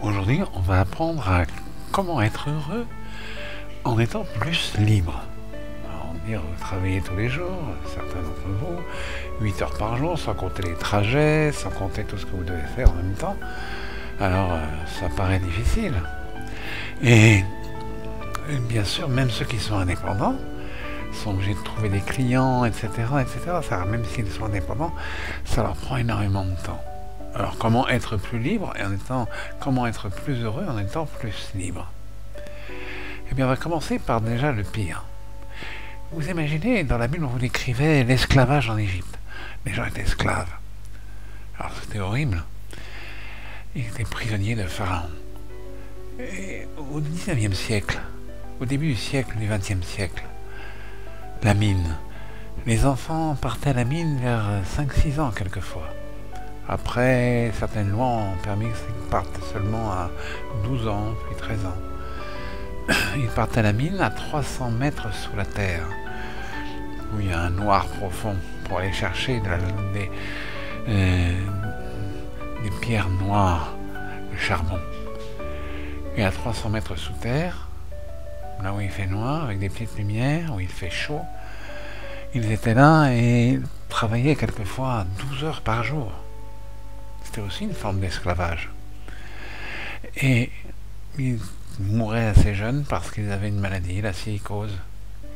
Aujourd'hui, on va apprendre à comment être heureux en étant plus libre. Alors, on dit, vous travaillez tous les jours, certains d'entre vous, 8 heures par jour, sans compter les trajets, sans compter tout ce que vous devez faire en même temps. Alors, ça paraît difficile. Et bien sûr, même ceux qui sont indépendants sont obligés de trouver des clients, etc., etc. Ça, même s'ils sont indépendants, ça leur prend énormément de temps. Alors, comment être plus libre comment être plus heureux en étant plus libre? Eh bien, on va commencer par déjà le pire. Vous imaginez, dans la Bible, on vous décrivait l'esclavage en Égypte. Les gens étaient esclaves. Alors, c'était horrible. Ils étaient prisonniers de Pharaon. Et au XIXe siècle, au début du siècle, du XXe siècle, la mine. Les enfants partaient à la mine vers 5-6 ans quelquefois. Après, certaines lois ont permis qu'ils partent seulement à 12 ans, puis 13 ans. Ils partent à la mine à 300 mètres sous la terre, où il y a un noir profond pour aller chercher des pierres noires, le charbon. Et à 300 mètres sous terre, là où il fait noir, avec des petites lumières, où il fait chaud, ils étaient là et travaillaient quelquefois 12 heures par jour. C'était aussi une forme d'esclavage. Et ils mouraient assez jeunes parce qu'ils avaient une maladie, la silicose.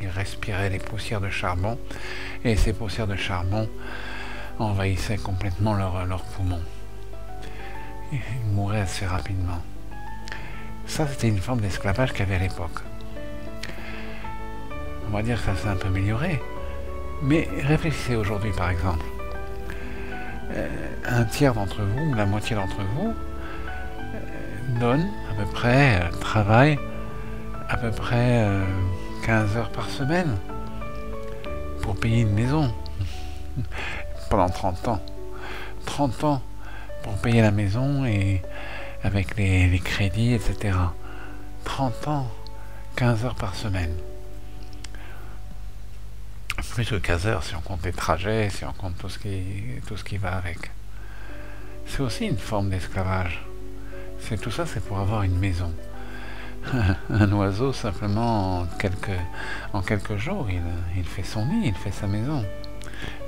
Ils respiraient les poussières de charbon, et ces poussières de charbon envahissaient complètement leurs poumons. Ils mouraient assez rapidement. Ça, c'était une forme d'esclavage qu'il y avait à l'époque. On va dire que ça s'est un peu amélioré. Mais réfléchissez aujourd'hui, par exemple. Un tiers d'entre vous, ou la moitié d'entre vous, donne à peu près, travaille à peu près 15 heures par semaine pour payer une maison pendant 30 ans. 30 ans pour payer la maison et avec les crédits, etc. 30 ans, 15 heures par semaine. Plus que 15 heures si on compte les trajets, si on compte tout ce qui va avec. C'est aussi une forme d'esclavage. Tout ça, c'est pour avoir une maison. Un oiseau, simplement, en quelques jours, il fait son nid, il fait sa maison.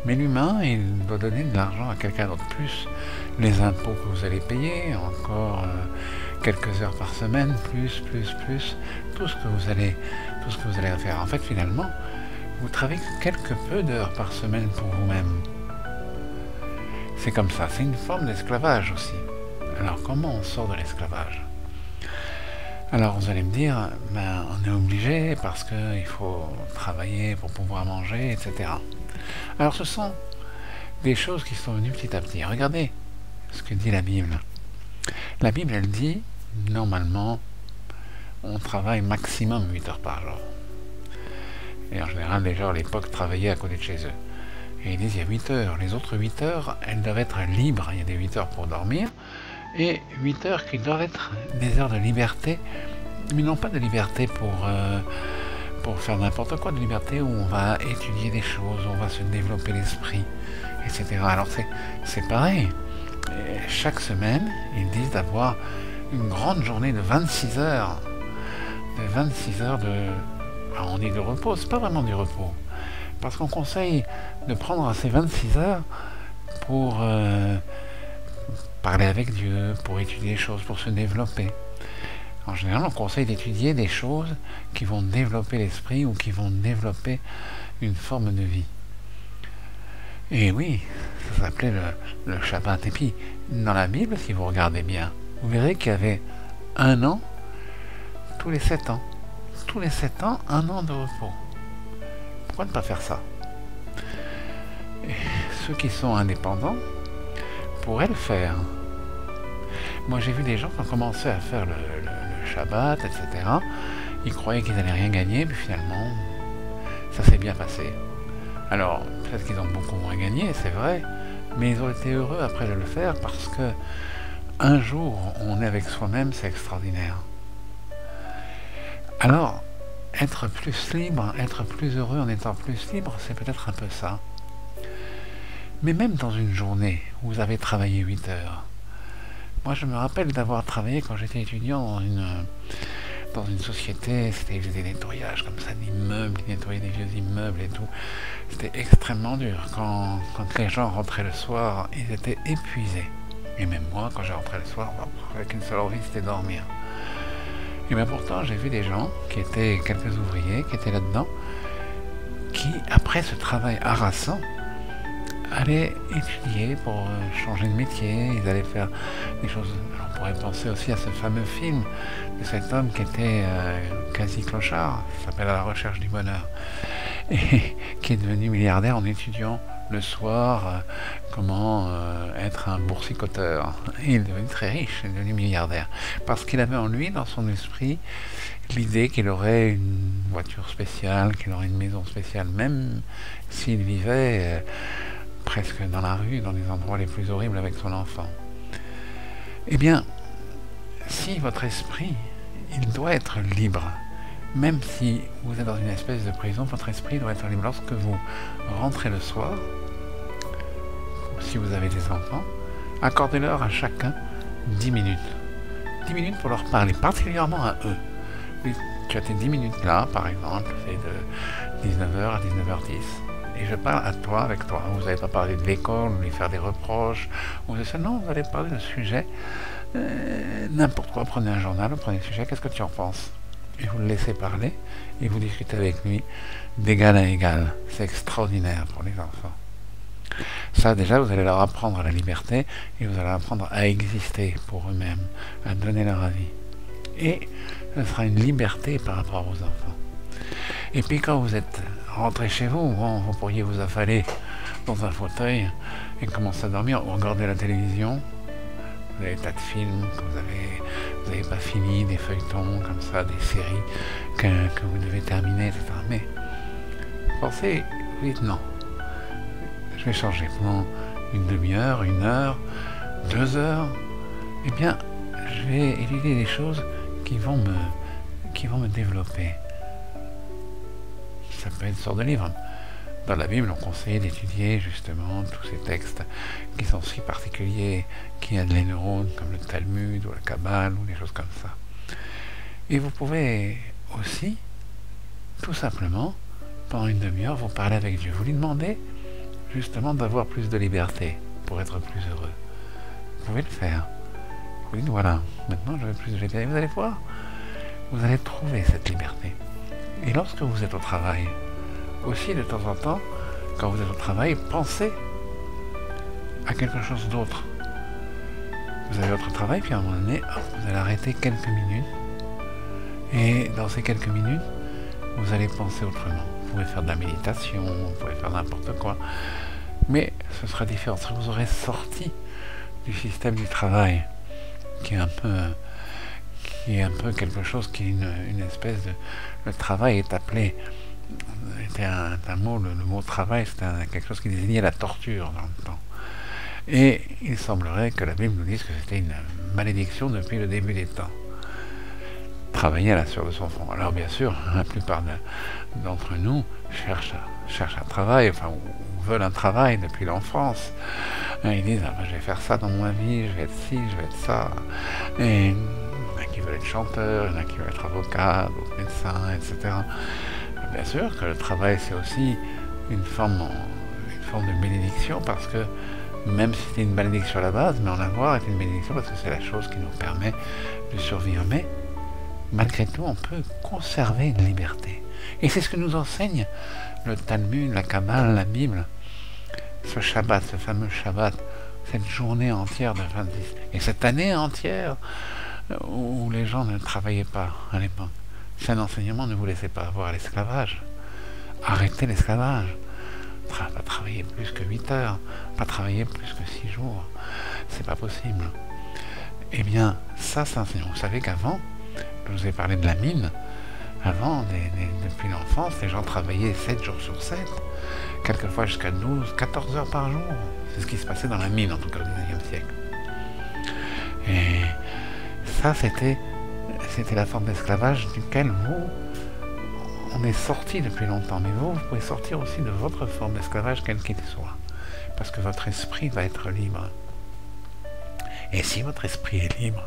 Mais l'humain, il doit donner de l'argent à quelqu'un d'autre, plus les impôts que vous allez payer, encore quelques heures par semaine, plus, tout ce que vous allez faire. En fait, finalement, vous travaillez quelque peu d'heures par semaine pour vous-même. C'est comme ça, c'est une forme d'esclavage aussi. Alors comment on sort de l'esclavage? Alors vous allez me dire, on est obligé parce qu'il faut travailler pour pouvoir manger, etc. Alors ce sont des choses qui sont venues petit à petit. Regardez ce que dit la Bible. La Bible, elle dit, normalement, on travaille maximum 8 heures par jour. Et en général, les gens à l'époque travaillaient à côté de chez eux. Et ils disent, il y a 8 heures. Les autres 8 heures, elles doivent être libres. Il y a des 8 heures pour dormir. Et 8 heures qui doivent être des heures de liberté. Mais non pas de liberté pour faire n'importe quoi. De liberté où on va étudier des choses, on va se développer l'esprit, etc. Alors c'est pareil. Et chaque semaine, ils disent d'avoir une grande journée de 26 heures. De 26 heures de... Alors on dit de repos, c'est pas vraiment du repos. Parce qu'on conseille de prendre ces 26 heures pour parler avec Dieu, pour étudier des choses, pour se développer. En général, on conseille d'étudier des choses qui vont développer l'esprit ou qui vont développer une forme de vie. Et oui, ça s'appelait le Shabbat. Et puis, dans la Bible, si vous regardez bien, vous verrez qu'il y avait un an tous les 7 ans. Tous les 7 ans, un an de repos. Pourquoi ne pas faire ça? Et ceux qui sont indépendants pourraient le faire. Moi, j'ai vu des gens qui ont commencé à faire le Shabbat, etc. Ils croyaient qu'ils n'allaient rien gagner, mais finalement, ça s'est bien passé. Alors, peut-être qu'ils ont beaucoup moins gagné, c'est vrai, mais ils ont été heureux après de le faire parce que un jour, on est avec soi-même, c'est extraordinaire. Alors, être plus libre, être plus heureux en étant plus libre, c'est peut-être un peu ça. Mais même dans une journée où vous avez travaillé 8 heures, Moi, je me rappelle d'avoir travaillé quand j'étais étudiant dans une société, c'était des nettoyages comme ça d'immeubles, ils nettoyaient des vieux immeubles et tout. C'était extrêmement dur. Quand les gens rentraient le soir, ils étaient épuisés. Et même moi, quand j'ai rentré le soir, avec une seule envie, c'était dormir. Et bien pourtant, j'ai vu des gens qui étaient quelques ouvriers, qui étaient là-dedans, qui, après ce travail harassant, allaient étudier pour changer de métier, ils allaient faire des choses. On pourrait penser aussi à ce fameux film de cet homme qui était quasi clochard, qui s'appelle À la recherche du bonheur, et qui est devenu milliardaire en étudiant le soir comment être un boursicoteur. Et il est devenu très riche, il est devenu milliardaire, parce qu'il avait en lui, dans son esprit, l'idée qu'il aurait une voiture spéciale, qu'il aurait une maison spéciale, même s'il vivait presque dans la rue, dans les endroits les plus horribles avec son enfant. Eh bien, si votre esprit, il doit être libre, même si vous êtes dans une espèce de prison, votre esprit doit être libre. Lorsque vous rentrez le soir, si vous avez des enfants, accordez-leur à chacun 10 minutes. 10 minutes pour leur parler, particulièrement à eux. Oui, tu as tes 10 minutes là, par exemple, c'est de 19h à 19h10. Et je parle à toi, avec toi. Vous n'allez pas parler de l'école, ou lui faire des reproches. Non, vous allez parler de sujets. N'importe quoi, prenez un journal, prenez un sujet, qu'est-ce que tu en penses? Et vous le laissez parler, et vous discutez avec lui d'égal à égal. C'est extraordinaire pour les enfants. Ça, déjà, vous allez leur apprendre la liberté, et vous allez apprendre à exister pour eux-mêmes, à donner leur avis. Et ce sera une liberté par rapport aux enfants. Et puis quand vous êtes rentré chez vous, bon, vous pourriez vous affaler dans un fauteuil et commencer à dormir ou regarder la télévision. Vous avez des tas de films que vous n'avez pas fini, des feuilletons comme ça, des séries que vous devez terminer, etc. Mais pensez, vous dites non, je vais changer pendant une demi-heure, 1 heure, 2 heures. Eh bien, je vais étudier des choses qui vont me développer. Ça peut être une sorte de livre. Dans la Bible, on conseille d'étudier justement tous ces textes qui sont si particuliers, qui aident les neurones, comme le Talmud ou la Kabbale ou des choses comme ça. Et vous pouvez aussi, tout simplement, pendant une demi-heure, vous parler avec Dieu. Vous lui demandez justement d'avoir plus de liberté pour être plus heureux. Vous pouvez le faire. Vous dites voilà, maintenant je veux plus de liberté. Vous allez voir, vous allez trouver cette liberté. Et lorsque vous êtes au travail, aussi de temps en temps, quand vous êtes au travail, pensez à quelque chose d'autre. Vous avez votre travail, puis à un moment donné, vous allez arrêter quelques minutes. Et dans ces quelques minutes, vous allez penser autrement. Vous pouvez faire de la méditation, vous pouvez faire n'importe quoi. Mais ce sera différent. Vous aurez sorti du système du travail, qui est un peu quelque chose qui est une espèce de... Le travail est appelé... C'était un mot, le mot travail, c'était quelque chose qui désignait la torture dans le temps. Et il semblerait que la Bible nous dise que c'était une malédiction depuis le début des temps. Travailler à la sueur de son front. Alors bien sûr, la plupart d'entre nous cherchent un travail, enfin, ou veulent un travail depuis l'enfance. Ils disent, je vais faire ça dans ma vie, je vais être ci, je vais être ça. Et il y en a qui veulent être chanteurs, il y en a qui veulent être avocats, d'autres médecins, etc. Bien sûr que le travail, c'est aussi une forme de bénédiction, parce que même si c'est une bénédiction à la base, mais en avoir est une bénédiction parce que c'est la chose qui nous permet de survivre. Mais malgré tout, on peut conserver une liberté. Et c'est ce que nous enseigne le Talmud, la Kabbale, la Bible. Ce Shabbat, ce fameux Shabbat, cette journée entière de 26, et cette année entière où les gens ne travaillaient pas à l'époque. C'est un enseignement, ne vous laissez pas avoir l'esclavage. Arrêtez l'esclavage. Pas travailler plus que 8 heures, pas travailler plus que 6 jours. C'est pas possible. Eh bien, ça, c'est un enseignement. Vous savez qu'avant, je vous ai parlé de la mine, avant, depuis l'enfance, les gens travaillaient 7 jours sur 7, quelquefois jusqu'à 12, 14 heures par jour. C'est ce qui se passait dans la mine, en tout cas au XIXe siècle. Et ça, c'était la forme d'esclavage duquel on est sorti depuis longtemps. Mais vous pouvez sortir aussi de votre forme d'esclavage, quel qu'il soit. Parce que votre esprit va être libre. Et si votre esprit est libre,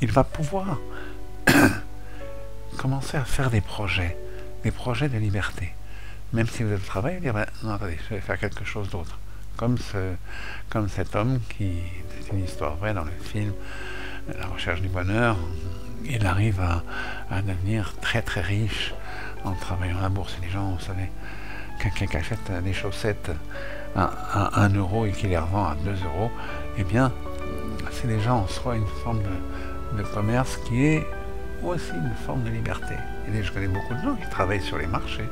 il va pouvoir commencer à faire des projets de liberté. Même si vous êtes au travail, vous dire, ben, non, attendez, je vais faire quelque chose d'autre. Comme cet homme qui, c'est une histoire vraie dans le film, La recherche du bonheur, il arrive à devenir très très riche en travaillant à la bourse. Et les gens, vous savez, quelqu'un qui achète des chaussettes à 1 euro et qui les revend à 2 euros, eh bien, c'est déjà en soi une forme de commerce qui est aussi une forme de liberté. Et je connais beaucoup de gens qui travaillent sur les marchés,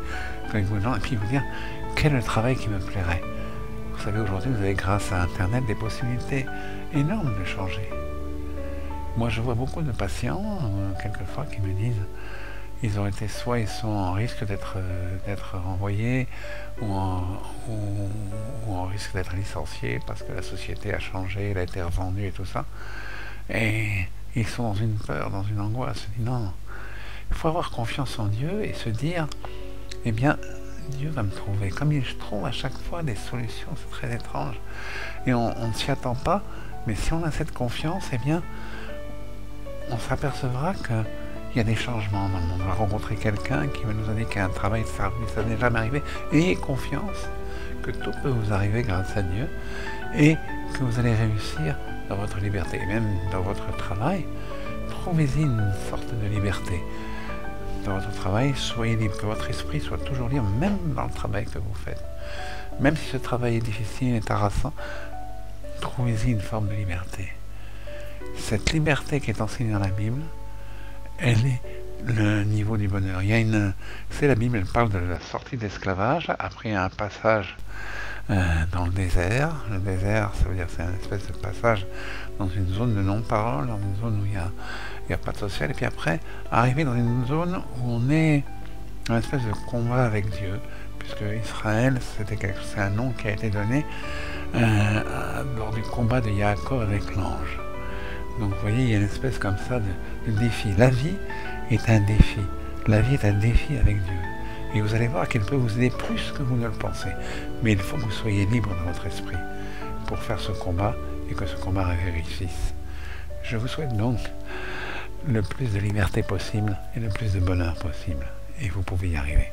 je connais beaucoup de gens, et puis ils vous dire, quel est le travail qui me plairait? Vous savez, aujourd'hui, vous avez grâce à Internet des possibilités énormes de changer. Moi, je vois beaucoup de patients, quelquefois, qui me disent, ils ont été soit ils sont en risque d'être renvoyés ou en risque d'être licenciés parce que la société a changé, elle a été revendue et tout ça. Et ils sont dans une peur, dans une angoisse. Ils disent non, il faut avoir confiance en Dieu et se dire, eh bien, Dieu va me trouver. Comme il trouve à chaque fois des solutions, c'est très étrange. Et on ne s'y attend pas, mais si on a cette confiance, eh bien, on s'apercevra qu'il y a des changements dans le monde. On va rencontrer quelqu'un qui va nous indiquer un travail de service, ça n'est jamais arrivé. Ayez confiance que tout peut vous arriver grâce à Dieu et que vous allez réussir dans votre liberté. Et même dans votre travail, trouvez-y une sorte de liberté. Dans votre travail, soyez libre, que votre esprit soit toujours libre, même dans le travail que vous faites. Même si ce travail est difficile et harassant, trouvez-y une forme de liberté. Cette liberté qui est enseignée dans la Bible, elle est le niveau du bonheur. C'est la Bible, elle parle de la sortie d'esclavage, après un passage dans le désert. Le désert, ça veut dire c'est une espèce de passage dans une zone de non-parole, dans une zone où il n'y a pas de social, et puis après, arriver dans une zone où on est dans une espèce de combat avec Dieu, puisque Israël, c'est un nom qui a été donné lors du combat de Yaakov avec l'ange. Donc vous voyez, il y a une espèce comme ça de défi. La vie est un défi. La vie est un défi avec Dieu. Et vous allez voir qu'elle peut vous aider plus que vous ne le pensez. Mais il faut que vous soyez libre dans votre esprit pour faire ce combat et que ce combat réussisse. Je vous souhaite donc le plus de liberté possible et le plus de bonheur possible. Et vous pouvez y arriver.